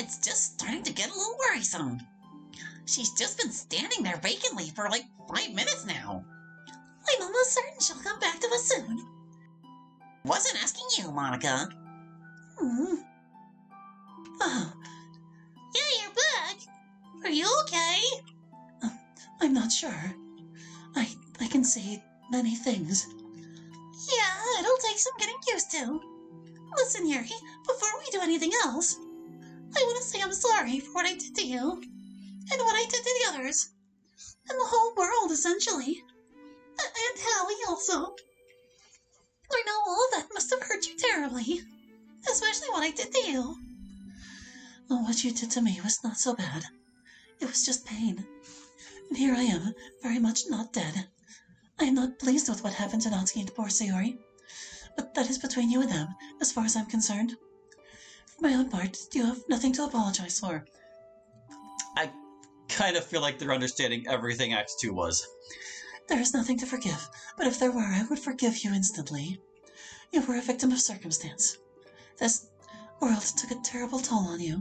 It's just starting to get a little worrisome. She's just been standing there vacantly for like 5 minutes now. I'm almost certain she'll come back to us soon. Wasn't asking you, Monika. Oh. Yeah, you're back. Are you okay? I'm not sure. I can see many things. Yeah, it'll take some getting used to. Listen, Yuri, before we do anything else, I want to say I'm sorry for what I did to you, and what I did to the others, and the whole world, essentially. And Hallie, also. I know all of that must have hurt you terribly, especially what I did to you. What you did to me was not so bad. It was just pain. And here I am, very much not dead. I am not pleased with what happened to Natsuki and poor Sayori, but that is between you and them, as far as I'm concerned. For my own part, you have nothing to apologize for. I kind of feel like they're understanding everything Act 2 was. There is nothing to forgive, but if there were, I would forgive you instantly. You were a victim of circumstance. This world took a terrible toll on you.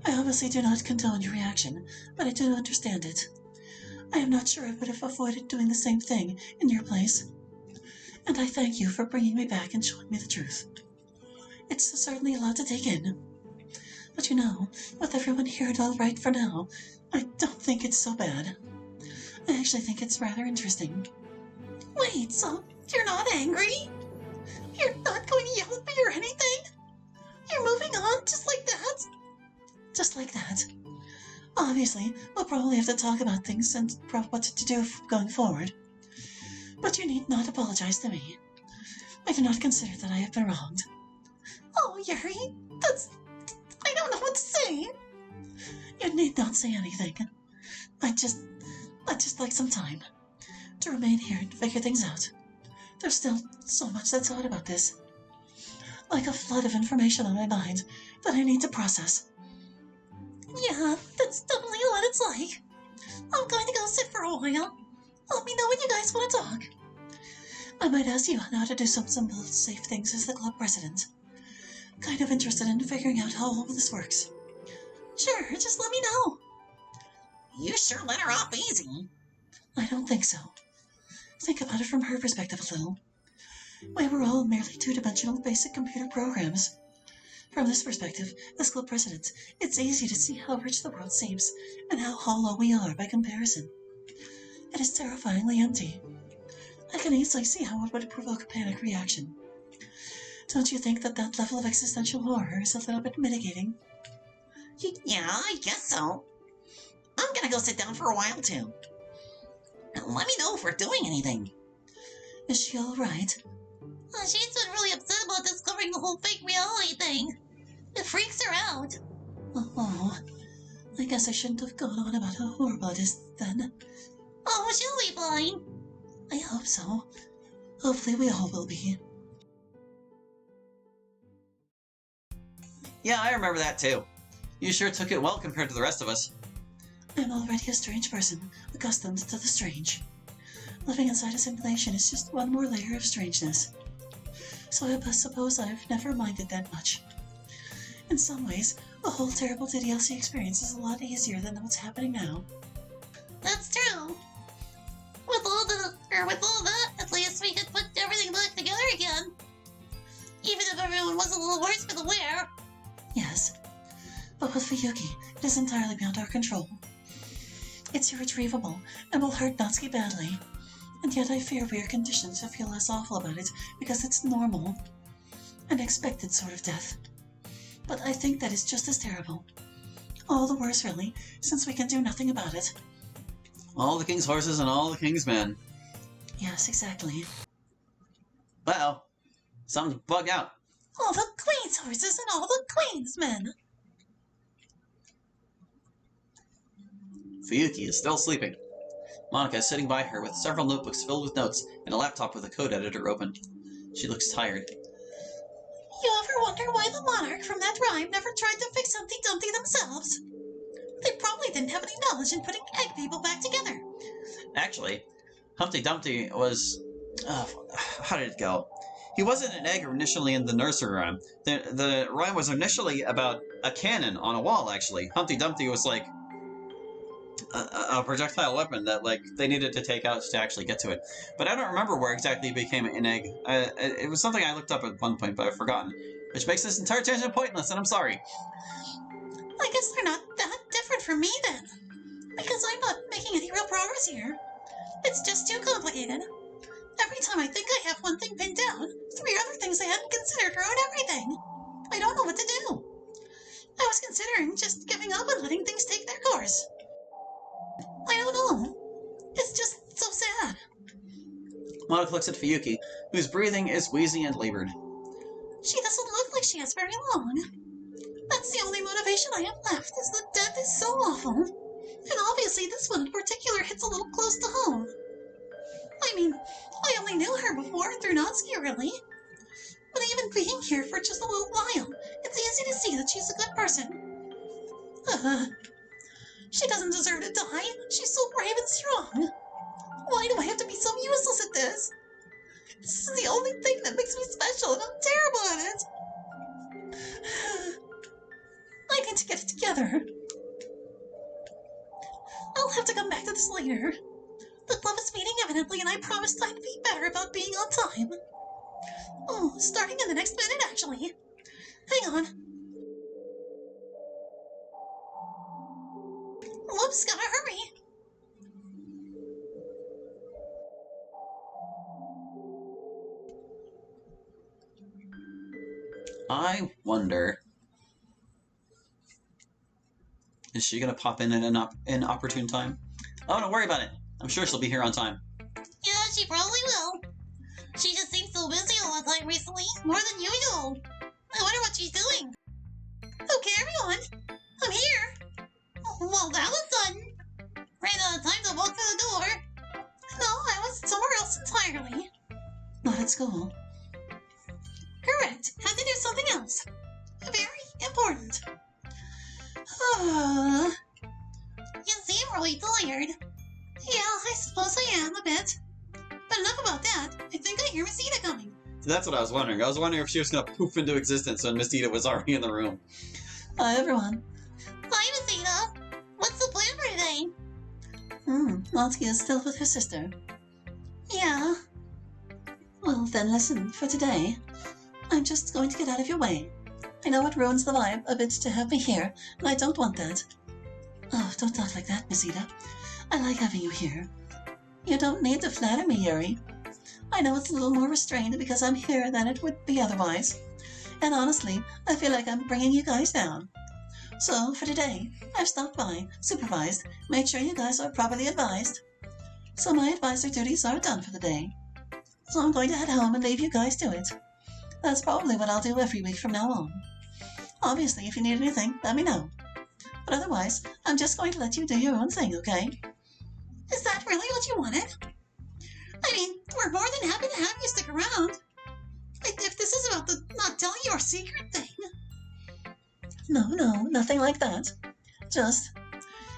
I obviously do not condone your reaction, but I do understand it. I am not sure I would have avoided doing the same thing in your place. And I thank you for bringing me back and showing me the truth. It's certainly a lot to take in. But you know, with everyone here and all right for now, I don't think it's so bad. I actually think it's rather interesting. Wait, so you're not angry? You're not going to yell at me or anything? You're moving on just like that? Just like that. Obviously, we'll probably have to talk about things and what to do going forward. But you need not apologize to me. I do not consider that I have been wronged. Oh, Yuri, I don't know what to say. You need not say anything. I'd just like some time to remain here and figure things out. There's still so much that's odd about this. Like a flood of information on my mind that I need to process. Yeah, that's definitely what it's like. I'm going to go sit for a while. Let me know when you guys want to talk. I might ask you how to do some simple, safe things as the club president. Kind of interested in figuring out how all of this works. Sure, just let me know. You sure let her off easy. I don't think so. Think about it from her perspective a little. We were all merely two-dimensional basic computer programs. From this perspective, as club president, it's easy to see how rich the world seems and how hollow we are by comparison. It is terrifyingly empty. I can easily see how it would provoke a panic reaction. Don't you think that level of existential horror is a little bit mitigating? Yeah, I guess so. I'm gonna go sit down for a while too. Let me know if we're doing anything. Is she alright? She's been really upset about discovering the whole fake reality thing. It freaks her out. Oh, I guess I shouldn't have gone on about how horrible it is then. Oh, she'll be fine. I hope so. Hopefully we all will be. Yeah, I remember that too. You sure took it well compared to the rest of us. I'm already a strange person, accustomed to the strange. Living inside a simulation is just one more layer of strangeness. So I suppose I've never minded that much. In some ways, the whole terrible DLC experience is a lot easier than what's happening now. That's true. With all that, at least we could put everything back together again. Even if everyone was a little worse for the wear. Yes, but with Fuyuki, it is entirely beyond our control. It's irretrievable, and will hurt Natsuki badly. And yet I fear we are conditioned to feel less awful about it because it's normal. An expected sort of death. But I think that is just as terrible. All the worse, really, since we can do nothing about it. All the king's horses and all the king's men. Yes, exactly. Uh-oh. Something's bugged out. All the queen's horses and all the queen's men. Fuyuki is still sleeping. Monika is sitting by her with several notebooks filled with notes and a laptop with a code editor open. She looks tired. You ever wonder why the monarch from that rhyme never tried to fix Humpty Dumpty themselves? They probably didn't have any knowledge in putting egg people back together. Actually, Humpty Dumpty was... how did it go? He wasn't an egg initially in the nursery rhyme. The rhyme was initially about a cannon on a wall, actually. Humpty Dumpty was like a projectile weapon that like they needed to take out to actually get to it. But I don't remember where exactly it became an egg. It was something I looked up at one point, but I've forgotten. Which makes this entire tangent pointless, and I'm sorry. I guess they're not that different from me then. Because I'm not making any real progress here. It's just too complicated. Every time I think I have one thing pinned down, 3 other things I hadn't considered ruin everything. I don't know what to do. I was considering just giving up and letting things take their course. I don't know. It's just so sad. Monika looks at Fuyuki, whose breathing is wheezy and labored. She doesn't look like she has very long. That's the only motivation I have left, is that death is so awful. And obviously this one in particular hits a little close to home. I mean, I only knew her before through Natsuki, really. But even being here for just a little while, it's easy to see that she's a good person. She doesn't deserve to die. She's so brave and strong. Why do I have to be so useless at this? This is the only thing that makes me special, and I'm terrible at it. I need to get it together. I'll have to come back to this later. The club is meeting imminently, and I promised I'd be better about being on time. Oh, starting in the next minute, actually. Hang on. Whoops, gotta hurry. I wonder... Is she gonna pop in at an inopportune time? Oh, don't worry about it. I'm sure she'll be here on time. Yeah, she probably will. She just seems so busy all the time recently, more than usual. I wonder what she's doing. Okay, everyone. I'm here. Well, that was sudden. Ran out of time to walk through the door. No, I was somewhere else entirely. Not at school. Correct. Had to do something else. Very important. You seem really tired. Yeah, I suppose I am a bit. But enough about that. I think I hear Miss Ida coming. That's what I was wondering. I was wondering if she was gonna poof into existence when Miss Ida was already in the room. Hi, everyone. Hi, Miss Ida. What's the plan for today? Natsuki is still with her sister. Yeah. Well, then listen, for today, I'm just going to get out of your way. I know it ruins the vibe a bit to have me here, and I don't want that. Oh, don't talk like that, Miss Ida. I like having you here. You don't need to flatter me, Yuri. I know it's a little more restrained because I'm here than it would be otherwise. And honestly, I feel like I'm bringing you guys down. So, for today, I've stopped by, supervised, made sure you guys are properly advised. So my advisor duties are done for the day. So I'm going to head home and leave you guys to it. That's probably what I'll do every week from now on. Obviously, if you need anything, let me know. But otherwise, I'm just going to let you do your own thing, okay? Is that really what you wanted? I mean, we're more than happy to have you stick around. If this is about the not telling your secret thing. No, nothing like that. Just,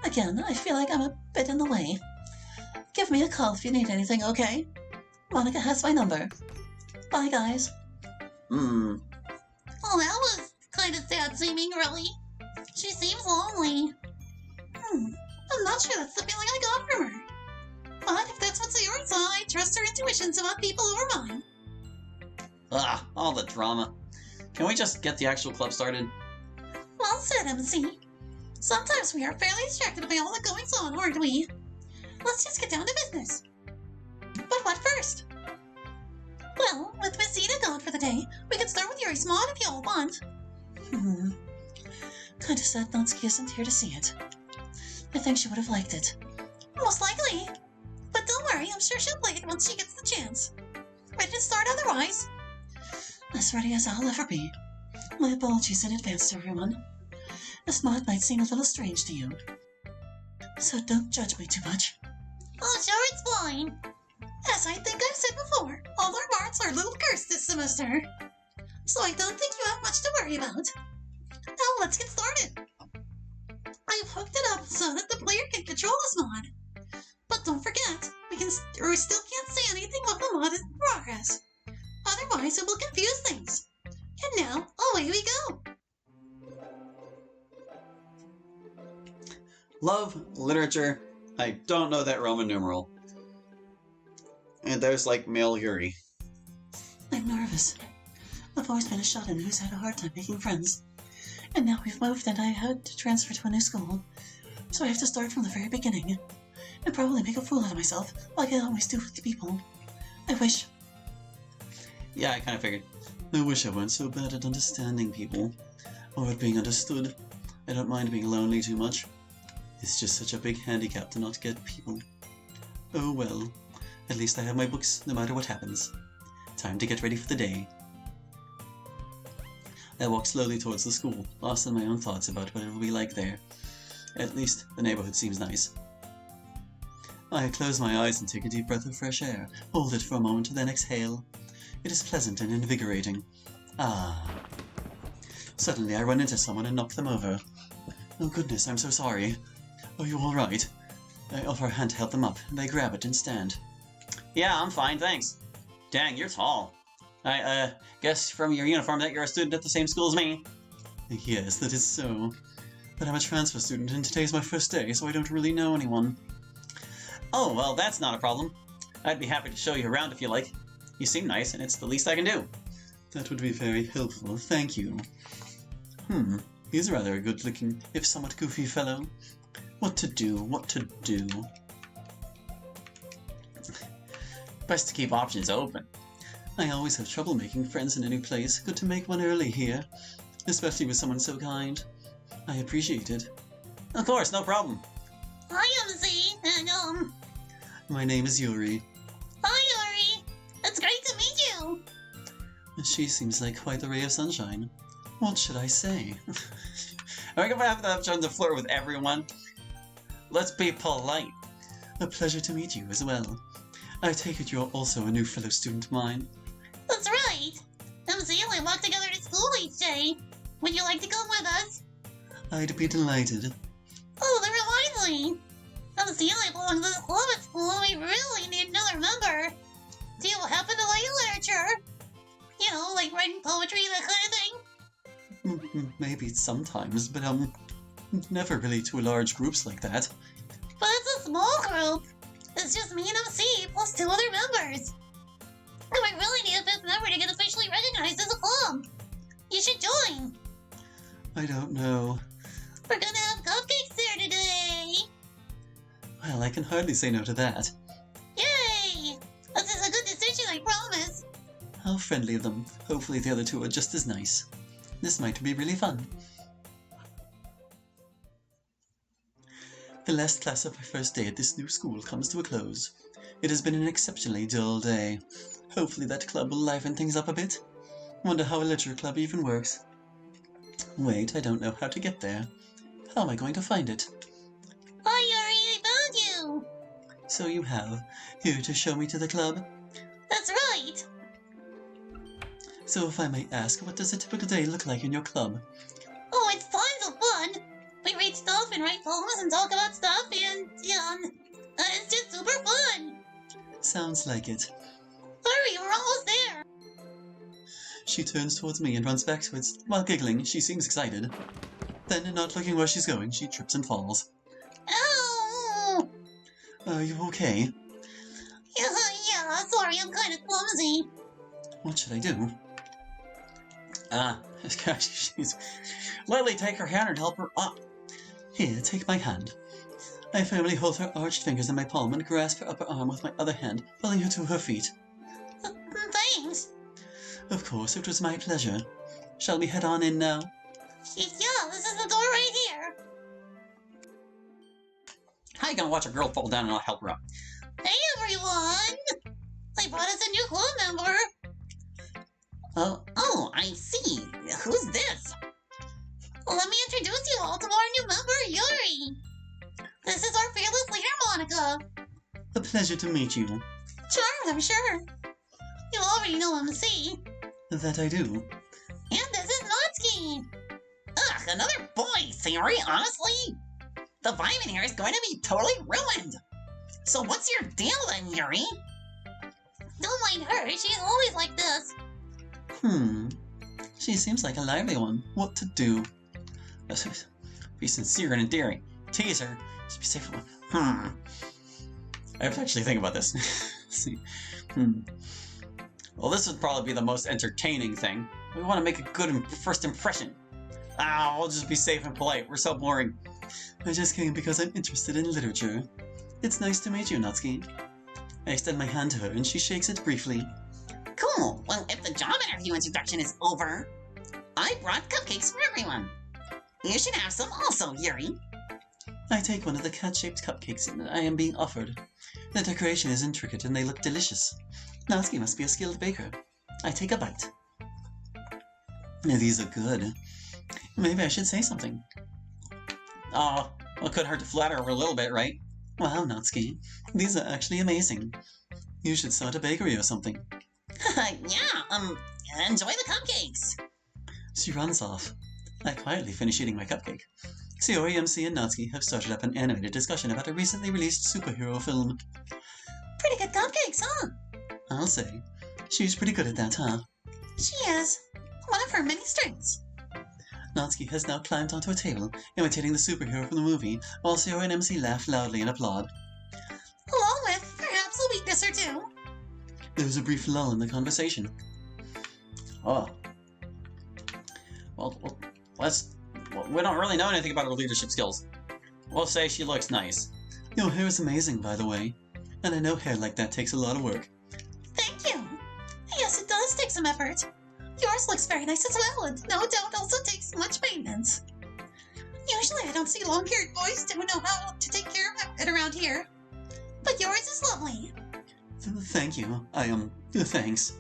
again, I feel like I'm a bit in the way. Give me a call if you need anything, okay? Monika has my number. Bye, guys. Hmm. Oh, that was kind of sad seeming, really. She seems lonely. I'm not sure that's the feeling I got from her. But if that's what's yours, I trust her intuitions about people over mine. Ah, all the drama. Can we just get the actual club started? Well said, MC. Sometimes we are fairly distracted by all the goings on, aren't we? Let's just get down to business. But what first? Well, with Miss Ida gone for the day, we can start with Yuri's mod if you all want. Kinda sad Natsuki isn't here to see it. I think she would have liked it. Most likely. But don't worry, I'm sure she'll play it once she gets the chance. Ready to start otherwise? As ready as I'll ever be. My apologies in advance to everyone. This mod might seem a little strange to you. So don't judge me too much. Oh, sure, it's fine. As I think I've said before, all our mods are a little cursed this semester. So I don't think you have much to worry about. Now let's get started. I've hooked it up so that the player can control this mod. But don't forget, we still can't say anything while the mod is in progress. Otherwise, it will confuse things. And now, away we go. Love, literature, I don't know that Roman numeral. And there's like male Yuri. I'm nervous. I've always been a shut-in who's had a hard time making friends. And now we've moved and I had to transfer to a new school. So I have to start from the very beginning. And probably make a fool out of myself, like I always do with people. I wish. Yeah, I kind of figured. I wish I weren't so bad at understanding people. Or at being understood. I don't mind being lonely too much. It's just such a big handicap to not get people. Oh well. At least I have my books, no matter what happens. Time to get ready for the day. I walk slowly towards the school, lost in my own thoughts about what it will be like there. At least, the neighborhood seems nice. I close my eyes and take a deep breath of fresh air, hold it for a moment, then exhale. It is pleasant and invigorating. Ah. Suddenly I run into someone and knock them over. Oh goodness, I'm so sorry. Are you alright? I offer a hand to help them up, and they grab it and stand. Yeah, I'm fine, thanks. Dang, you're tall. I, guess from your uniform that you're a student at the same school as me. Yes, that is so. But I'm a transfer student, and today's my first day, so I don't really know anyone. Oh, well, that's not a problem. I'd be happy to show you around if you like. You seem nice, and it's the least I can do. That would be very helpful, thank you. He's rather a good-looking, if somewhat goofy fellow. What to do? Best to keep options open. I always have trouble making friends in a new place. Good to make one early here. Especially with someone so kind. I appreciate it. Of course, no problem. Hi, MC, and My name is Yuri. Hi, Yuri. It's great to meet you. She seems like quite the ray of sunshine. What should I say? Am I gonna have to try to flirt with everyone? Let's be polite. A pleasure to meet you as well. I take it you're also a new fellow student of mine. That's right. MC and I walk together to school each day. Would you like to come with us? I'd be delighted. Oh, that reminds me. MC and I belong to this club at school and we really need another member. Do you happen to like literature? You know, like writing poetry, that kind of thing? Maybe sometimes, but never really to large groups like that. But it's a small group. It's just me and MC plus 2 other members. And we really need a 5th member to get officially recognized as a club. You should join. I don't know. We're gonna have cupcakes there today. Well, I can hardly say no to that. Yay! This is a good decision, I promise. How friendly of them. Hopefully the other two are just as nice. This might be really fun. The last class of my first day at this new school comes to a close. It has been an exceptionally dull day. Hopefully that club will liven things up a bit. Wonder how a literature club even works. Wait, I don't know how to get there. How am I going to find it? Hi, Yuri, I found you. So you have. Here to show me to the club? That's right. So if I may ask, what does a typical day look like in your club? Oh, it's tons of fun. We read stuff and write poems and talk about stuff and, it's just super fun. Sounds like it. Hurry, we're almost there. She turns towards me and runs backwards. While giggling, she seems excited. Then, not looking where she's going, she trips and falls. Ow! Are you okay? Yeah, sorry, I'm kind of clumsy. What should I do? She's... Lily, take her hand and help her up. Here, take my hand. I firmly hold her arched fingers in my palm and grasp her upper arm with my other hand, pulling her to her feet. Thanks. Of course, it was my pleasure. Shall we head on in now? Yeah, this is the door right here. How you gonna watch a girl fall down and I'll help her up? Hey, everyone! I brought us a new club member. Oh, I see. Who's this? Let me introduce you all to our new member, Yuri. This is our fearless leader, Monika. A pleasure to meet you. Charmed, I'm sure. You already know MC. That I do. And this is Natsuki. Ugh, another boy, Sayori, honestly? The vibe in here is going to be totally ruined. So what's your deal then, Yuri? Don't mind her, she's always like this. She seems like a lively one. What to do? Be sincere and endearing. Tease her. Just be safe. I have to actually think about this. Let's see. Well, this would probably be the most entertaining thing. We want to make a good first impression. We'll just be safe and polite. We're so boring. I just came because I'm interested in literature. It's nice to meet you, Natsuki. I extend my hand to her, and she shakes it briefly. Cool. Well, if the job interview introduction is over, I brought cupcakes for everyone. You should have some also, Yuri. I take one of the cat-shaped cupcakes I am being offered. The decoration is intricate, and they look delicious. Natsuki must be a skilled baker. I take a bite. These are good. Maybe I should say something. Oh, well, it couldn't hurt to flatter her a little bit, right? Wow, Natsuki. These are actually amazing. You should start a bakery or something. Enjoy the cupcakes. She runs off. I quietly finish eating my cupcake. Yuri, MC, and Natsuki have started up an animated discussion about a recently released superhero film. Pretty good cupcakes, huh? I'll say. She's pretty good at that, huh? She is. One of her many strengths. Natsuki has now climbed onto a table, imitating the superhero from the movie, while Yuri and MC laugh loudly and applaud. Along with, perhaps, a weakness or two. There was a brief lull in the conversation. Oh. Well, we don't really know anything about her leadership skills. We'll say she looks nice. Your hair is amazing, by the way. And I know hair like that takes a lot of work. Thank you. Yes, it does take some effort. Yours looks very nice as well, and no doubt also takes much maintenance. Usually I don't see long-haired boys who know how to take care of it around here. But yours is lovely. Thank you. Thanks.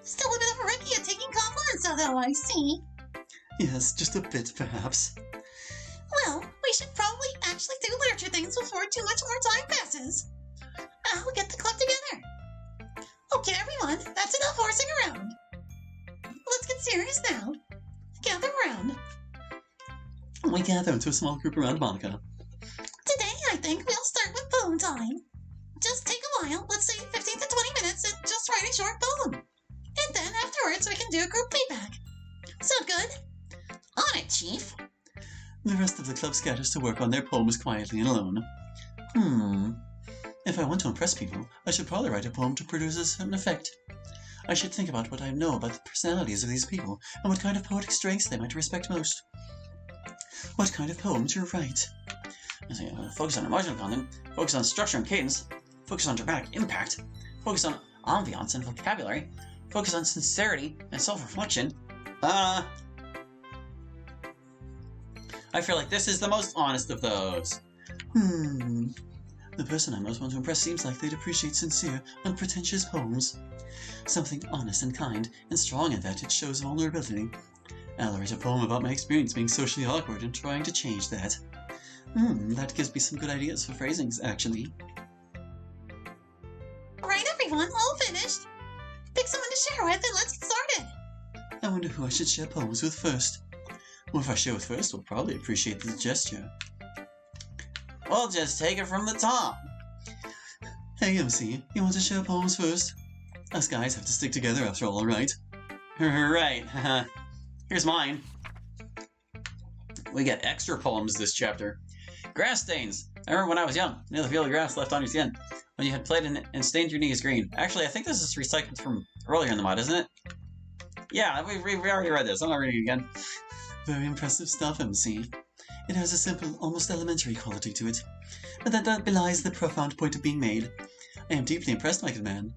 Still a bit of a rookie at taking compliments, although I see. Yes, just a bit, perhaps. Well, we should probably actually do literature things before too much more time passes. I'll get the club together. Okay, everyone, that's enough horsing around. Let's get serious now. Gather around. We gather into a small group around Monika. Today, I think we'll start with poem time. Just take a while, let's say 15 to 20 minutes, and just write a short poem. And then afterwards, we can do a group feedback. Sound good? On it, Chief. The rest of the club scatters to work on their poems quietly and alone. If I want to impress people, I should probably write a poem to produce a certain effect. I should think about what I know about the personalities of these people, and what kind of poetic strengths they might respect most. What kind of poem to write? Focus on emotional content, focus on structure and cadence, focus on dramatic impact, focus on ambiance and vocabulary, focus on sincerity and self-reflection. I feel like this is the most honest of those. The person I most want to impress seems like they'd appreciate sincere, unpretentious poems. Something honest and kind, and strong in that it shows vulnerability. I'll write a poem about my experience being socially awkward and trying to change that. That gives me some good ideas for phrasings, actually. Alright, everyone, all finished. Pick someone to share with, and let's get started. I wonder who I should share poems with first. Well, if I share with first, we'll probably appreciate the gesture. We'll just take it from the top. Hey, MC, you want to share poems first? Us guys have to stick together after all, right? Right. Here's mine. We get extra poems this chapter. Grass stains. I remember when I was young, near the field of grass left on your skin, when you had played and stained your knees green. Actually, I think this is recycled from earlier in the mod, isn't it? Yeah, we already read this. I'm not reading it again. Very impressive stuff, MC. It has a simple, almost elementary quality to it, but that belies the profound point of being made. I am deeply impressed, my good man.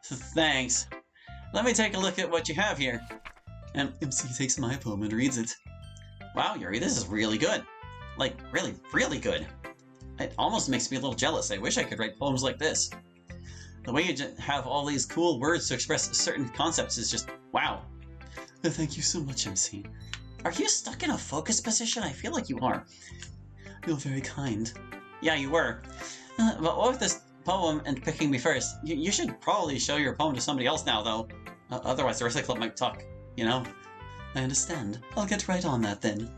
Thanks. Let me take a look at what you have here. And MC takes my poem and reads it. Wow, Yuri, this is really good. Like, really, really good. It almost makes me a little jealous. I wish I could write poems like this. The way you have all these cool words to express certain concepts is just wow. Thank you so much, MC. Are you stuck in a focus position? I feel like you are. You're very kind. Yeah, you were. But what with this poem and picking me first? You should probably show your poem to somebody else now, though. Otherwise, the rest of the club might talk, you know? I understand. I'll get right on that then.